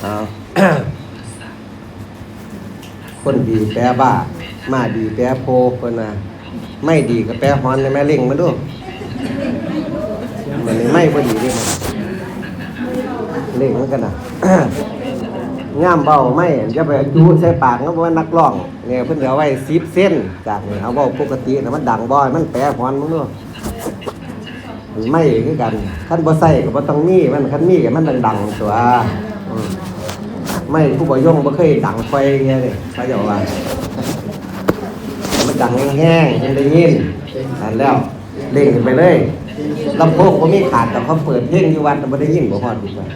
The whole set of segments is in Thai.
เอา คนดีแปรบ้ามาดีแปรโพคนน่ะไม่ดีก็แปรฮอนในแม่เล่งมาดูมันไม่พอดีด้วยมันเล่งมันกันน่ะ ง่ามเบาไม่จะไปจูใส่ปากก็ว่านักร้องเนี่ยเพิ่นเอาไว้10 เส้นจากนี่เอาเบาปกติแต่มันดังบ่อยมันแปรฮอนมันเนาะไม่คือกันคันบ่ใส่ก็บ่ต้องมีมันคันมีก็มันดังๆตัวไม่ผู้บ่ยงบ่เคยดังไฟเงี้ยนี่เขาเจ้าว่ามันดังแห้งๆยังได้ยินนั่นแล้วเล่งขึ้นไปเลยลำโพงบ่มีขาดแต่เขาเปิดเพลงอยู่วัดบ่ได้ยินบ่ฮอดอีกว่า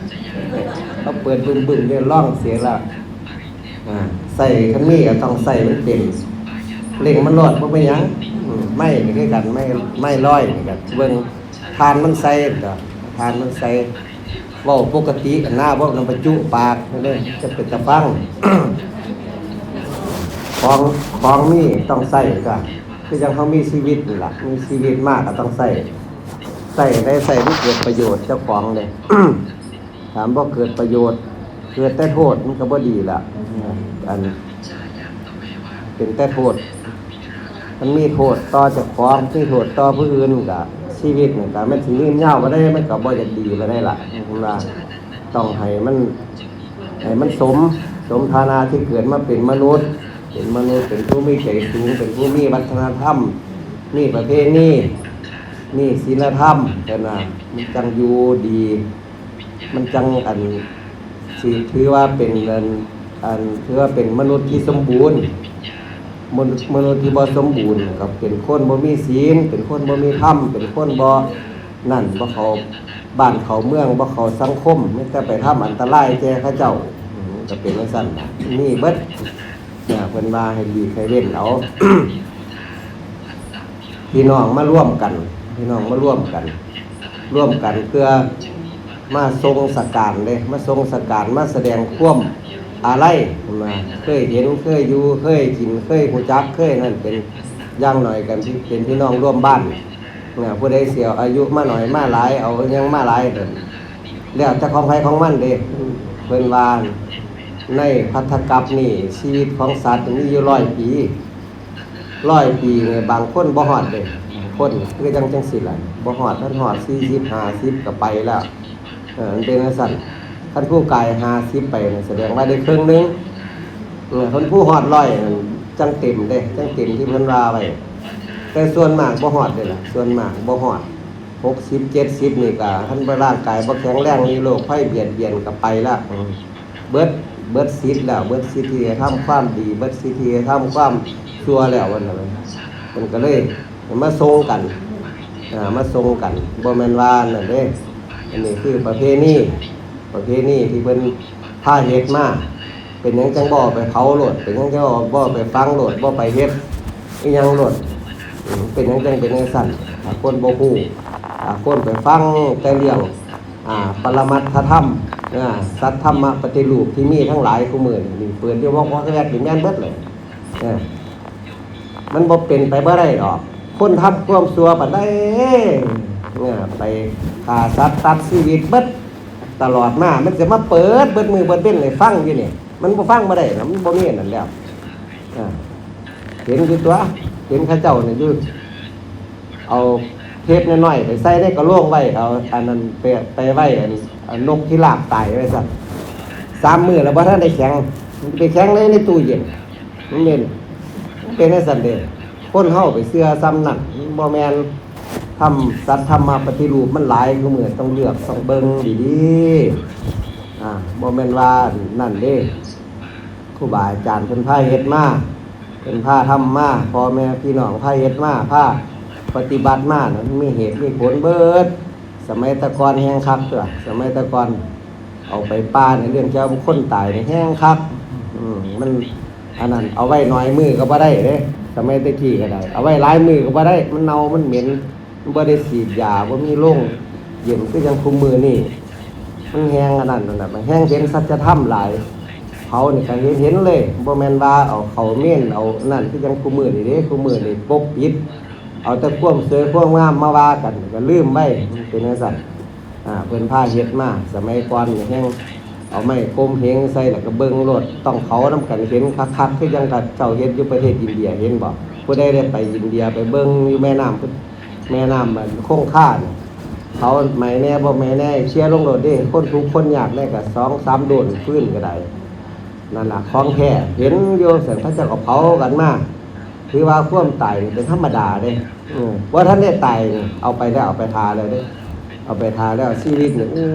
เขาเปิดบึ้มๆเนี่ยร้องเสียงแล้วใส่คันมีก็ต้องใส่มันเต็มเล่งมันรอดบ่เป็นหยังไม่คือกันไม่ร้อยนี่กันเบิ่งทานมันใส่ก็ทานมันใส่เว้าปกติหน้าเว้านำไปจุปากเลยจะเป็นตะฟัง ของนี่ต้องใส่ก็คือจังเขามีชีวิตนี่ล่ะมีชีวิตมากก็ต้องใส่ได้ใส่ที่เกิดประโยชน์เจ้าของเลย ถามว่าเกิดประโยชน์เกิดแต่โทษมันก็บ่ดีล่ะอันเป็นแต่โทษมันมีโทษต่อเจ้าของมีโทษต่อผู้อื่นก็ชีวิตนี่ก็มันสิยืนยาวบ่ได้มันก็บ่จะดีบ่ได้ล่ะผมว่าต้องให้มันสมฐานะที่เกิดมาเป็นมนุษย์เป็นผู้มีใจสูงเป็นผู้มีวัฒนธรรมนี่ประเพณีนี่ศีลธรรมแต่น่ะมันจังอยู่ดีมันจังสิถือว่าเป็นถือว่าเป็นมนุษย์ที่สมบูรณ์มนุษย์ที่บ่สมบูรณ์กับเป็นคนบ่มีศีลเป็นคนบ่มีธรรมเป็นคนบ่นั่นบ่เข้าบ้านเข้าเมืองบ่เข้าสังคมไม่แต่ไปทำอันตรายแก่เขาเจ้าก็เป็นจังซั่นน่ะนี่เบิดเนี่ยเพิ่นว่าให้ดีให้เว้นเอา พี่น้องมาร่วมกันเพื่อมาทรงสการเลยมาทรงสการมาแสดงความอะไรมาเคยเห็นเคยอยู่เคยกินเคยหูจักเคยนั่นเป็นย่างหน่อยกันเป็นพี่น้องร่วมบ้านเนี่ยผู้ใดเสียอายุมาหน่อยมาหลายเอายังมาหลายเด้อแล้วจะของใครของมันเด้เพิ่นว่าในพัทธกัปนี่ชีวิตของสัตว์มีอยู่100 ปีเนี่ยบางคนบ่ฮอดเด้คนคือจังสิล่ะบ่ฮอดท่านฮอด40 50ก็ไปแล้วมันเป็นจังซั่นท่านผู้กาย50ไปแสดงว่าได้ครึ่งนึงคนผู้ฮอด100จังเต็มเด้จังเต็มที่เพิ่นว่าไว้แต่ส่วนมากบ่ฮอดเด้ล่ะส่วนมากบ่ฮอด60 70นี่ก็ท่านบ่ร่างกายบ่แข็งแรงมีโรคภัยเบียดเบียนก็ไปแล้วเบิดสิทธิ์แล้วเบิดสิทธิ์ที่จะทำความดีเบิดสิทธิ์ที่จะทำความชั่วแล้ววันนั้นมันก็เลยมาทรงกันบ่แม่นว่านั่นเด้อันนี้คือประเพณีที่เพิ่นพาเฮ็ดมาเป็นหยังจังบ่ไปเผาโลดเป็นหยังจังบ่ไปฟังโลดบ่ไปเฮ็ดอีหยังโลดเป็นหยังจังเป็นจังซั่นถ้าคนบ่ฮู้คนไปฟังแต่เรื่องปรมัตถธรรมสัทธรรมปฏิรูปที่มีทั้งหลายคู่มื้อนี่เปิดอยู่ว่าแรกนี่แม่นเบิดเลยมันบ่เป็นไปบ่ได้ดอกคนทำความชั่วปานใดไปฆ่าสัตว์ตัดชีวิตเบิดตลอดมามันจะมาเปิดเบิดมือเบิดเว้นให้ฟังอยู่นี่มันบ่ฟังบ่ได้นะมันบ่มีนั่นแล้วเห็นคือตัวเห็นเขาเจ้านี่อยู่เอาเทปน้อยๆไปใส่ในกระโหลกไว้เอาอันนั้นไปไว้อันนกที่ลาบตายไว้ซั่น3 มื้อแล้วบ่ทันได้แข็งไปแข็งในตู้เย็นมันเป็นจังซั่นเด้คนเฮาไปเชื่อซ้ำนั่นบ่แม่นทำสัตว์ธรรมปฏิรูปมันหลายคือเหมือนต้องเลือกต้องเบิ่งดีๆบ่แม่นว่านั่นเด้ครูบาอาจารย์เพิ่นพาเฮ็ดมาเพิ่นพาทำมาพ่อแม่พี่น้องพาเฮ็ดมาพาปฏิบัติมานั้นมีเหตุมีผลเบิดสมัยตะกอนแห้งคักตัวสมัยตะกอนเอาไปป่าในเรื่องเจ้าคนตายในแห้งคักมันอันนั้นเอาไว้น้อยมือก็บ่ได้เด้สมัยตะกี้ก็ได้เอาไว้หลายมือก็บ่ได้มันเน่ามันเหม็นบ่ได้ฉีดยาบ่มีโรงเย็นคือจังคุมมือนี่มันแห้งอันนั้นน่ะมันแห้งเห็นสัจธรรมหลายเขานี่ก็เห็นเลยบ่แม่นว่าเอาเขาเม่นเอานั่นคือจังคุมมือนี่เด้คุมมือนี่ปกปิดเอาแต่ความสวยความงามมาว่ากันก็ลืมไว้เป็นจังซั่นเพิ่นพาเฮ็ดมาสมัยก่อนนี่แห้ง เอาไม้โคมเหงใส่แล้วก็เบิ่งโลดต้องเผานำกันเห็นคักๆคือจังกับเจ้าเฮ็ดอยู่ประเทศอินเดียเห็นบ่ผู้ใดได้ไปอินเดียไปเบิ่งอยู่แม่น้ำมันคงคาเนี่ยเขาไม่แน่บ่แม่แน่เชียร์ลงโลดเด้คนทุกข์คนยากได้ก็2-3โดนฟื้นก็ได้นั่นล่ะของแท้เห็นอยู่ซั่นเขาเจ้าก็เผากันมาคือว่าความตายเป็นธรรมดาเด้ว่าท่านได้ตายเอาไปแล้วเอาไปทาแล้วเด้เอาไปทาแล้วชีวิตนี่โอ้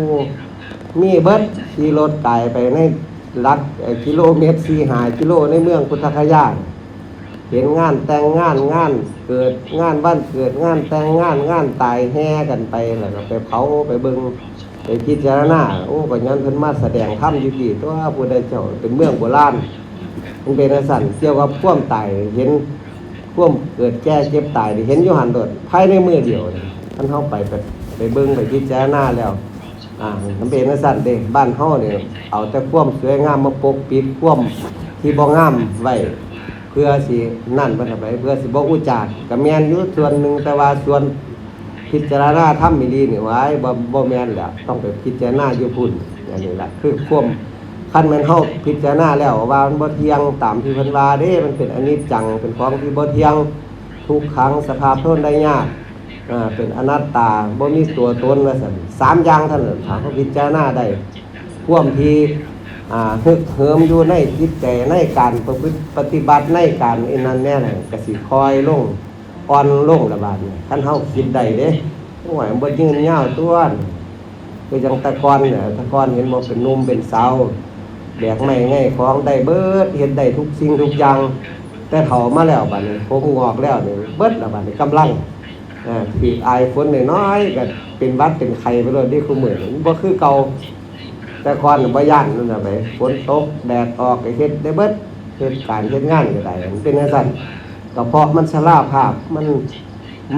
มีเบิดขี่รถไกลไปในลักกิโลเมตร4-5 กิโลในเมืองพุทธคยาเห็นงานแต่งงานเกิดงานวันเกิดงานแต่งงานตายแห่กันไปแล้วก็ไปเผาไปเบิ่งไปพิจารณาโอ้ก็ย้อนเพิ่นมาแสดงธรรมอยู่ที่ตัวผู้ใดเจ้าเป็นเมืองโบราณมันเป็นสั่นเกี่ยวกับความตายเห็นความเกิดแก่เจ็บตายเห็นอยู่หันโดดภายในมือเดียวท่านเฮาไปเบิ่งไปพิจารณาแล้วมันเป็นสั่นเด้บ้านเฮานี่เอาแต่ความสวยงามมาปกปิดความที่บ่งามไว้เพื่อสินั่นบ่ทำไมเพื่อสิบ่อุจจาระก็แม่นอยู่ส่วนหนึ่งแต่ว่าส่วนพิจารณาธรรมดีนี่ไว้บ่แม่นแหละต้องไปพิจารณาอยู่พุ่นอย่างนี้แหละคือความคันแม่นเฮาพิจารณาแล้วว่ามันบ่เที่ยงตามที่เพิ่นว่าเด้มันเป็นอนิจจังเป็นของที่บ่เที่ยงทุกขังสภาพทนได้ยากเป็นอนัตตาบ่มีตัวตนว่าซั่น3อย่างเท่านั้นถ้าเฮาพิจารณาได้ความที่ฮึกเหิมอยู่ในจิตใจในการประพฤติปฏิบัติในการนั้นแน่น่ะก็สิคอยลงอ่อนลงระบาดนี่คันเฮาคิดได้เด้โอ้ยมันบ่ยืนยาวตัวคือจังแตะกอนเนี่ยแตะกอนเห็นบ่เป็นหนุ่มเป็นสาวแบกไม้ง่ายของได้เบิดเฮ็ดได้ทุกสิ่งทุกอย่างแต่เฒ่ามาแล้วบัดนี้ผมงอกแล้วนี่เบิดแล้วบัดนี้กำลังปีกอายฝนน้อยๆก็เป็นหวัดเป็นไข้ไปเลยนี่คือเหมือนบ่คือเก่าแต่ก่อนบ่ย่านนั่นน่ะไปฝนตกแดดออกก็เฮ็ดได้เบิดเฮ็ดการเฮ็ดงานก็ได้มันเป็นจังซั่นก็เพราะมันชราภาพมั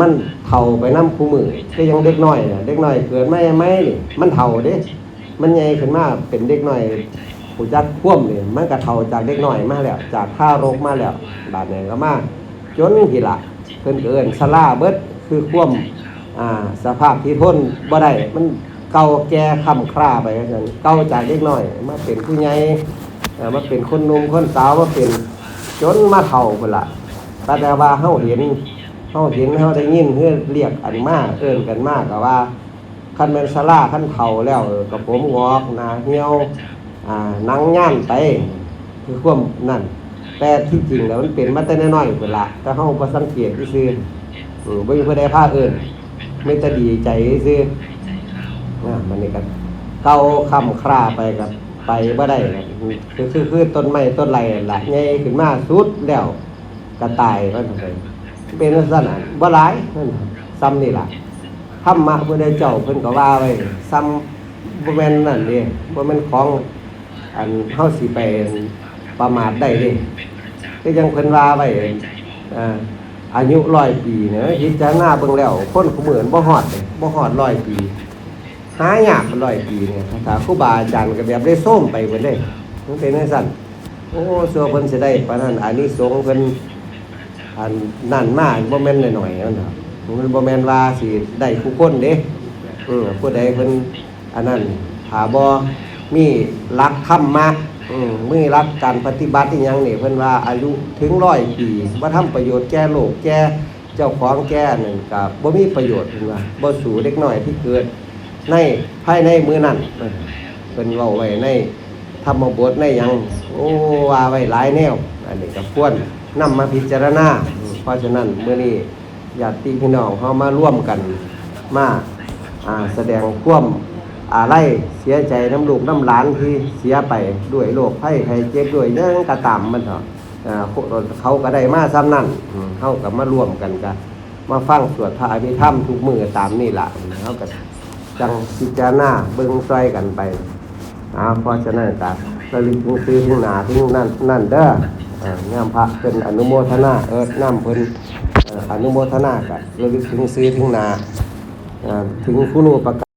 นเฒ่าไปนำคู่มือก็ยังเด็กน้อยน่ะเด็กน้อยเกิดมาใหม่นี่มันเฒ่าเด้มันใหญ่ขึ้นมาเป็นเด็กน้อยผู้จักควมนี่มันก็เฒ่าจากเด็กน้อยมาแล้วจากทารกมาแล้วบาดนี้ก็มาจนพี่ล่ะเพิ่นเอิ้นชราเบิดคือความสภาพที่ทนบ่ได้มันเก่าแก่ค่ำคร่าไปซั่นเก่าจากเด็กน้อยมาเป็นผู้ใหญ่มาเป็นคนหนุ่มคนสาวมาเป็นจนมาเฒ่าพุ่นล่ะแต่ว่าเฮาเห็นเฮาได้ยินเฮือเรียกอันมาเอิ้นกันมาก็ว่าคันแม่นชราคันเฒ่าแล้วก็ผมงอกหน้าเหี่ยวหนังย่านไปคือความนั่นแต่ที่จริงแล้วมันเป็นมาแต่น้อยๆพุ่นล่ะแต่เฮาบ่สังเกตซื่อบ่มีผู้ใดพาเอิ้นมีแต่ดีใจซื่อมันนี่ก็เก่าค่ำคร่าไปก็ไปบ่ได้คือต้นไม้ต้นไรล่ะใหญ่ขึ้นมาสุดแล้วก็ตายว่าจังได๋เป็นลักษณะบ่หลายนั่นซ้ำนี่ล่ะธรรมะผู้ใดเจ้าเพิ่นก็ว่าไว้ซ้ำบ่แม่นนั่นเด้บ่แม่นของอันเฮาสิไปประมาทได้เด้คือจังเพิ่นว่าไว้อายุ100 ปีเนี่ยพิจารณาเบิ่งแล้วคนผู้มื้อบ่ฮอดเด้บ่ฮอด100 ปีหายาก100 ปีเนี่ยถ้าครูบาอาจารย์ก็แบบได้ส้มไปเบิดเด้มันเป็นจังซั่นโอ้ซัวเพิ่นสิได้ปานนั้นอานิสงส์เพิ่นอันนั่นมาบ่แม่นน้อยๆนั่นน่ะมันบ่แม่นว่าสิได้ทุกคนเด้ผู้ใดเพิ่นอันนั้นถ้าบ่มีหลักธรรมะมีหลักการปฏิบัติอีหยังนี่เพิ่นว่าอายุถึง100 ปีบ่ทำประโยชน์แก่โลกแก่เจ้าของแก่นั่นก็บ่มีประโยชน์เพิ่นว่าบ่สู่เด็กน้อยที่เกิดในภายในมื้อนั้นเพิ่นเว้าไว้ในธรรมบทในหยังโอ้ว่าไว้หลายแนวอันนี้ก็ควรนำมาพิจารณาเพราะฉะนั้นมื้อนี้ญาติพี่น้องเฮามาร่วมกันมาแสดงความอาลัยเสียใจน้ำลูกน้ำหลานที่เสียไปด้วยโรคภัยไข้เจ็บด้วยเรื่องกระตำมันเถอะเขาก็ได้มาซ้ำนั่นเฮาก็มาร่วมกันกันมาฟังสวดพระอภิธรรมทุกมื้อตามนี่ล่ะเฮาก็จังพิจารณาเบิ่งซอยกันไปเพราะฉะนั้นก็ระลึกถึงซื้อถึงหน้าถึงนั่นเด้องามพระเป็นอนุโมทนาน้ำเพิ่นอนุโมทนาก็ระลึกถึงซื้อถึงหน้าถึงคุณูปการ